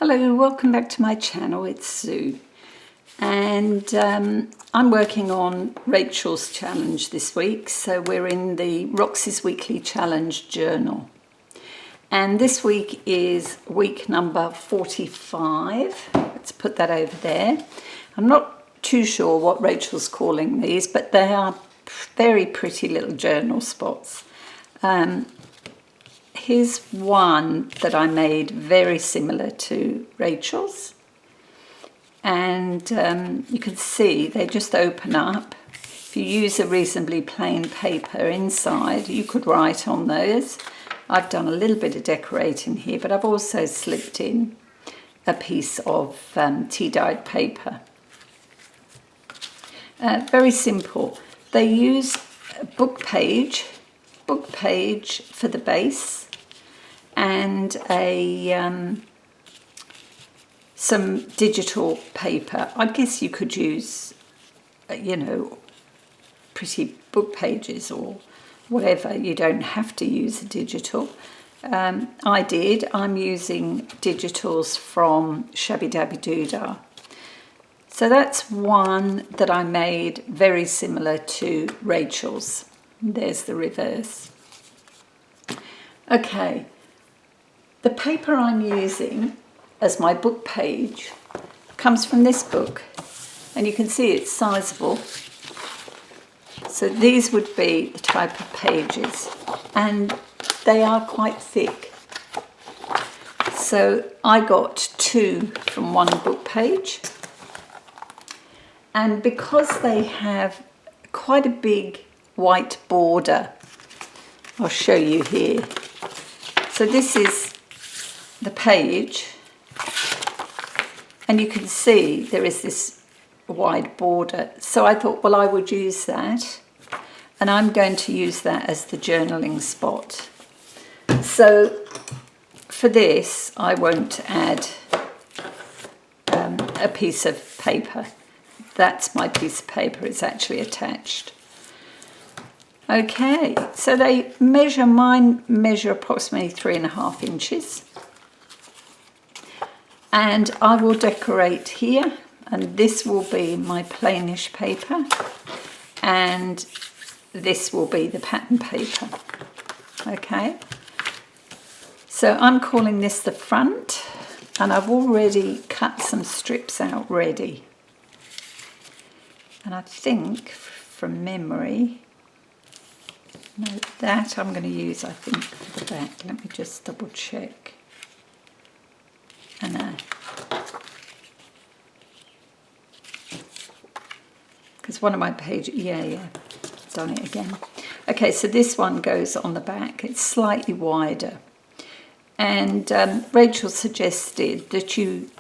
Hello, welcome back to my channel. It's Sue, and I'm working on Rachel's challenge this week. So we're in the Roxy's Weekly Challenge journal, and this week is week number 45. Let's put that over there. I'm not too sure what Rachel's calling these, but they are very pretty little journal spots. Here's one that I made very similar to Rachel's, and you can see they just open up. If you use a reasonably plain paper inside, you could write on those. I've done a little bit of decorating here, but I've also slipped in a piece of tea-dyed paper. Very simple. They use a book page for the base, and some digital paper. I guess you could use, pretty book pages or whatever. You don't have to use a digital. I did. I'm using digitals from Shabby Dabby Doodah. So that's one that I made very similar to Rachel's. There's the reverse. Okay. The paper I'm using as my book page comes from this book, and you can see it's sizable. So these would be the type of pages, and they are quite thick. So I got two from one book page, and because they have quite a big white border, I'll show you here. So this is the page, and you can see there is this wide border. So I thought, well, I would use that, and I'm going to use that as the journaling spot. So for this, I won't add a piece of paper. That's my piece of paper. It's actually attached. Okay, so mine measure approximately 3.5 inches. And I will decorate here, and this will be my plainish paper, and this will be the pattern paper. Okay, so I'm calling this the front, and I've already cut some strips out ready. And I think from memory, no, that I'm going to use, I think, for the back. Let me just double check. I know, because one of my pages, done it again. Okay, so this one goes on the back. It's slightly wider, and Rachel suggested that you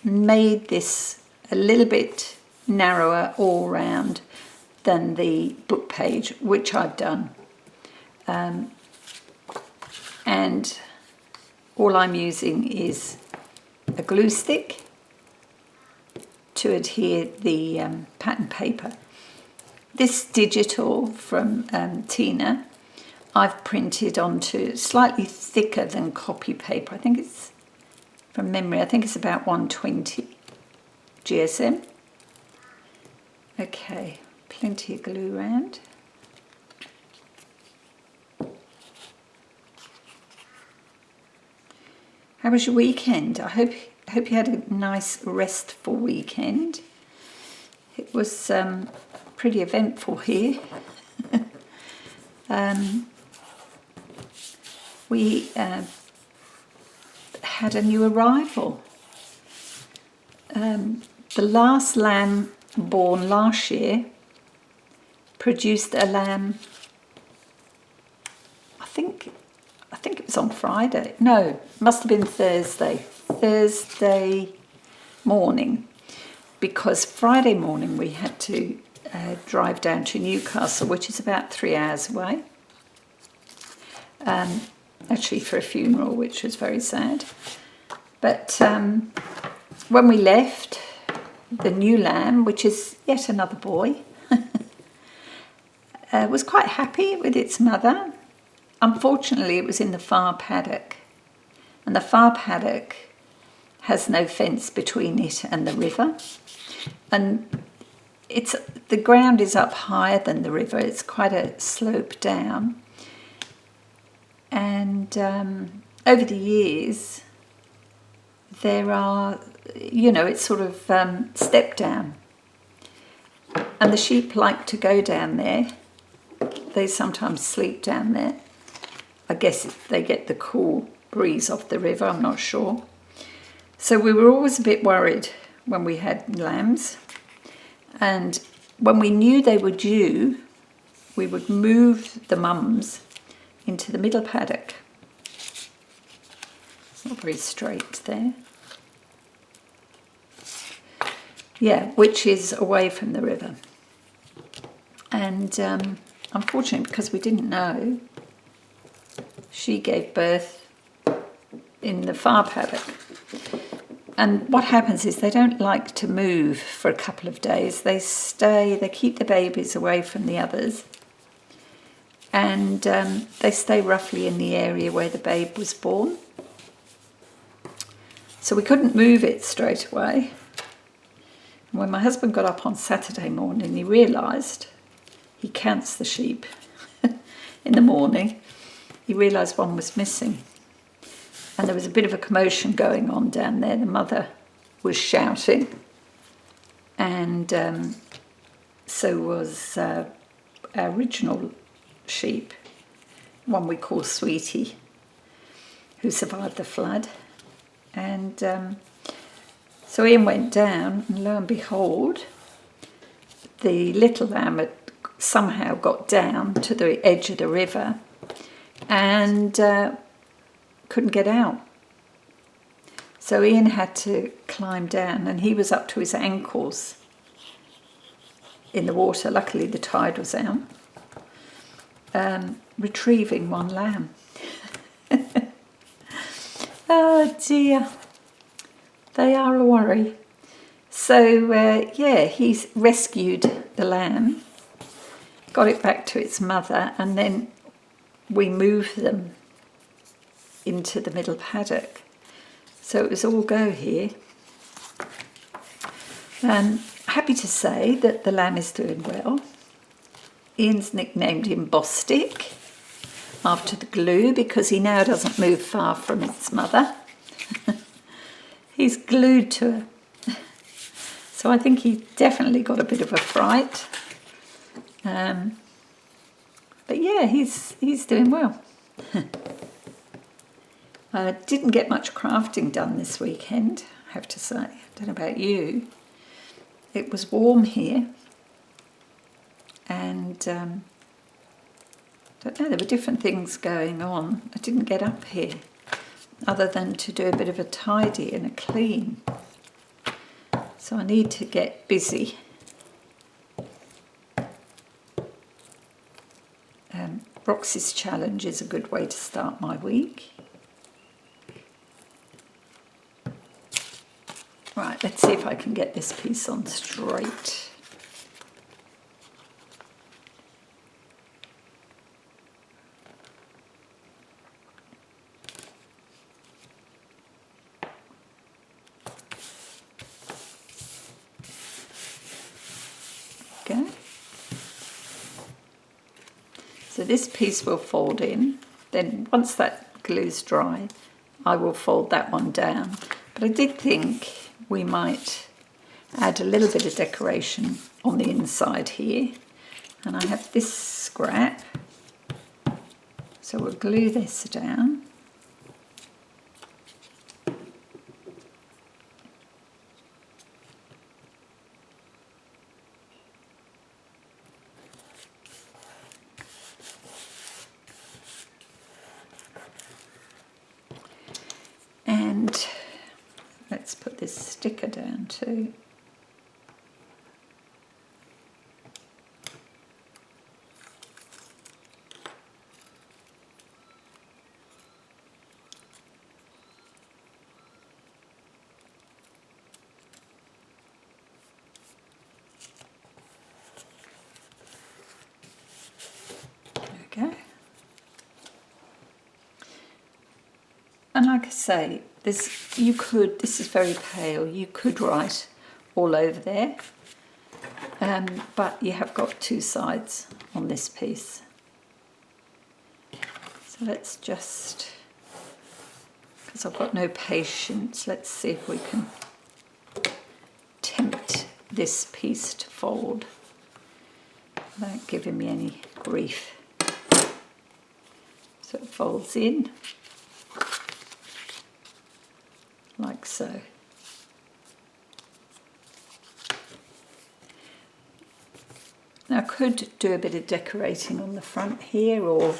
made this a little bit narrower all round than the book page, which I've done, and all I'm using is a glue stick to adhere the pattern paper. This digital from Tina, I've printed onto slightly thicker than copy paper. I think it's, from memory, I think it's about 120 GSM. Okay, plenty of glue around. How was your weekend? I hope you had a nice restful weekend. It was pretty eventful here. We had a new arrival. The last lamb born last year produced a lamb, I think it was on Friday. No, must have been Thursday morning, because Friday morning we had to drive down to Newcastle, which is about 3 hours away, actually for a funeral, which was very sad. But when we left, the new lamb, which is yet another boy, was quite happy with its mother. Unfortunately, it was in the far paddock, and the far paddock has no fence between it and the river. And the ground is up higher than the river. It's quite a slope down. And over the years, there are, it's sort of step down. And the sheep like to go down there. They sometimes sleep down there. I guess they get the cool breeze off the river, I'm not sure. So we were always a bit worried when we had lambs. And when we knew they were due, we would move the mums into the middle paddock. It's not very straight there. Yeah, which is away from the river. And unfortunately, because we didn't know, she gave birth in the far paddock. And what happens is they don't like to move for a couple of days. They keep the babies away from the others. And they stay roughly in the area where the babe was born. So we couldn't move it straight away. And when my husband got up on Saturday morning, he realised, he counts the sheep in the morning, he realised one was missing. And there was a bit of a commotion going on down there. The mother was shouting. And so was our original sheep, one we call Sweetie, who survived the flood. And so Ian went down, and lo and behold, the little lamb had somehow got down to the edge of the river and couldn't get out. So Ian had to climb down, and he was up to his ankles in the water. Luckily the tide was out. Retrieving one lamb. Oh dear, they are a worry. So he's rescued the lamb, got it back to its mother, and then we moved them into the middle paddock. So it was all go here. Happy to say that the lamb is doing well. Ian's nicknamed him Bostic, after the glue, because he now doesn't move far from his mother. He's glued to her. So I think he definitely got a bit of a fright. But yeah, he's doing well. I didn't get much crafting done this weekend, I have to say. I don't know about you. It was warm here. And don't know, there were different things going on. I didn't get up here other than to do a bit of a tidy and a clean. So I need to get busy. Roxy's challenge is a good way to start my week. Right, let's see if I can get this piece on straight. Okay. So this piece will fold in. Then once that glue's dry, I will fold that one down. But I did think we might add a little bit of decoration on the inside here. And I have this scrap. So we'll glue this down. And let's put this sticker down too. There we go. And like I say, this is very pale, you could write all over there, but you have got two sides on this piece. So let's just, because I've got no patience, let's see if we can tempt this piece to fold without giving me any grief. So it folds in, like so. Now I could do a bit of decorating on the front here, or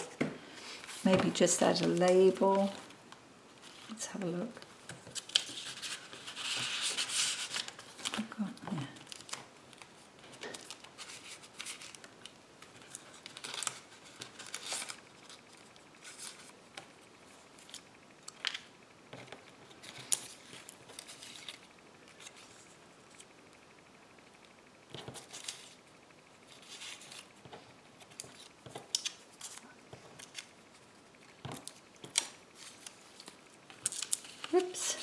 maybe just add a label. Let's have a look. Yeah. Oops.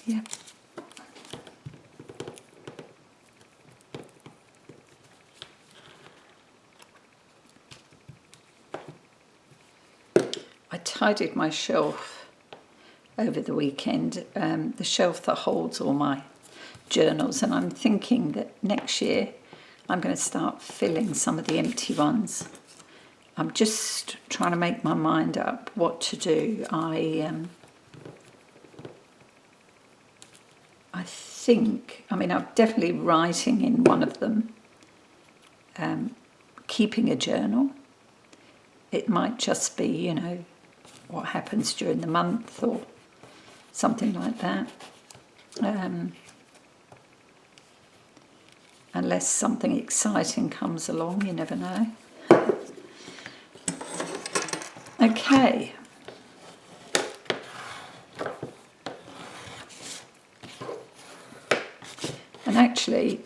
Yep. I tidied my shelf over the weekend, the shelf that holds all my journals, and I'm thinking that next year I'm going to start filling some of the empty ones. I'm just trying to make my mind up what to do. I think, I mean, I'm definitely writing in one of them, keeping a journal. It might just be, you know, what happens during the month or something like that. Unless something exciting comes along, you never know. Okay. And actually,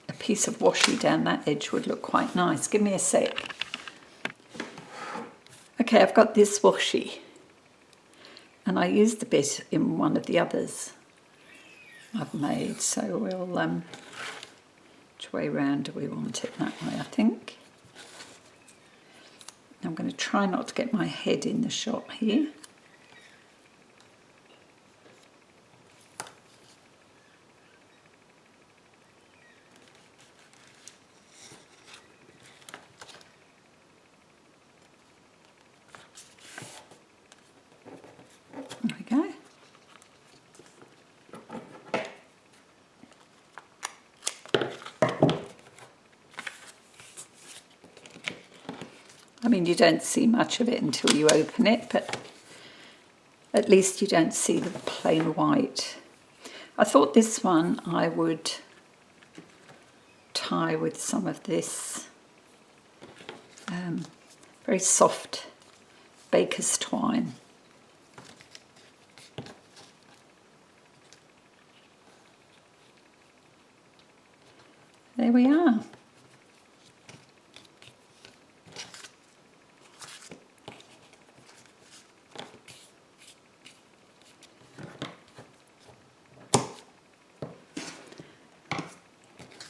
a piece of washi down that edge would look quite nice. Give me a sec. Okay, I've got this washi, and I used a bit in one of the others I've made, so we'll, which way round do we want it? That way, I think. I'm going to try not to get my head in the shot here. There we go. I mean, you don't see much of it until you open it, but at least you don't see the plain white. I thought this one I would tie with some of this very soft baker's twine. There we are.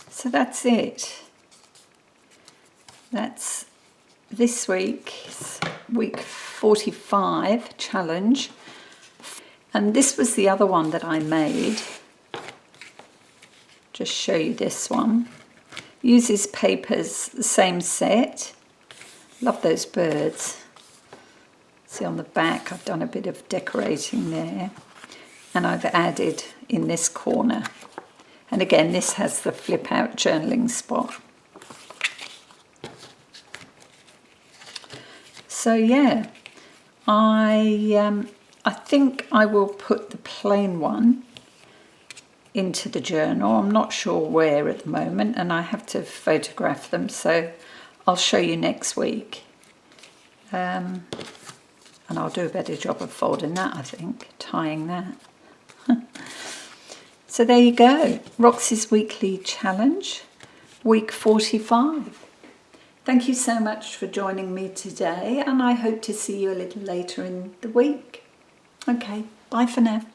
So that's it. That's this week's week 45 challenge. And this was the other one that I made. Just show you this one. Uses papers, the same set. Love those birds. See on the back I've done a bit of decorating there. And I've added in this corner. And again, this has the flip out journaling spot. So yeah, I think I will put the plain one into the journal. I'm not sure where at the moment, and I have to photograph them, so I'll show you next week. And I'll do a better job of folding that, I think, tying that. So there you go, Roxy's weekly challenge week 45. Thank you so much for joining me today, and I hope to see you a little later in the week. Okay, bye for now.